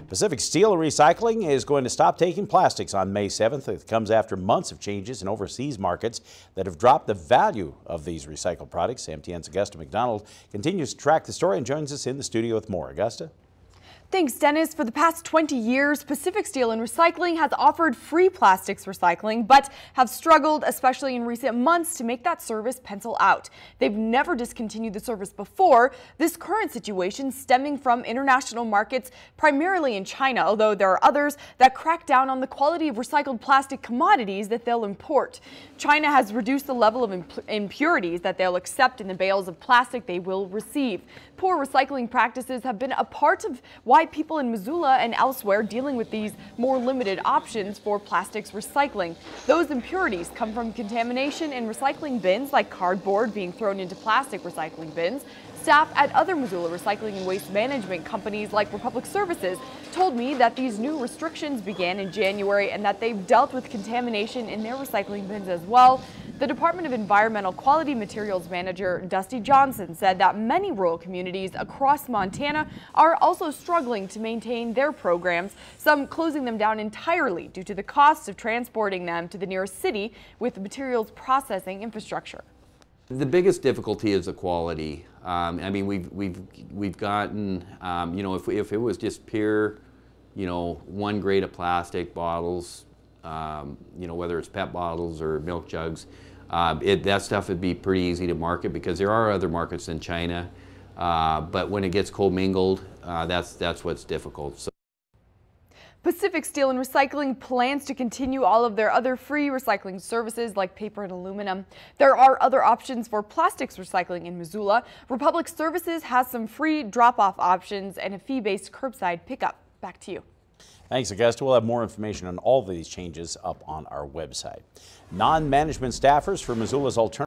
Pacific Steel Recycling is going to stop taking plastics on May 7th. It comes after months of changes in overseas markets that have dropped the value of these recycled products. MTN's Augusta McDonald continues to track the story and joins us in the studio with more. Augusta? Thanks, Dennis. For the past 20 years, Pacific Steel and Recycling has offered free plastics recycling, but have struggled, especially in recent months, to make that service pencil out. They've never discontinued the service before. This current situation stemming from international markets, primarily in China, although there are others that crack down on the quality of recycled plastic commodities that they'll import. China has reduced the level of impurities that they'll accept in the bales of plastic they will receive. Poor recycling practices have been a part of why people in Missoula and elsewhere dealing with these more limited options for plastics recycling. Those impurities come from contamination in recycling bins, like cardboard being thrown into plastic recycling bins. Staff at other Missoula recycling and waste management companies like Republic Services told me that these new restrictions began in January and that they've dealt with contamination in their recycling bins as well. The Department of Environmental Quality Materials Manager Dusty Johnson said that many rural communities across Montana are also struggling to maintain their programs, some closing them down entirely due to the costs of transporting them to the nearest city with materials processing infrastructure. The biggest difficulty is the quality. I mean, we've gotten, you know, if it was just pure, you know, one grade of plastic bottles, you know, whether it's PET bottles or milk jugs, that stuff would be pretty easy to market because there are other markets in China. But when it gets commingled, that's what's difficult. So Pacific Steel and Recycling plans to continue all of their other free recycling services like paper and aluminum. There are other options for plastics recycling in Missoula. Republic Services has some free drop-off options and a fee-based curbside pickup. Back to you. Thanks, Augusta. We'll have more information on all of these changes up on our website. Non-management staffers for Missoula's alternative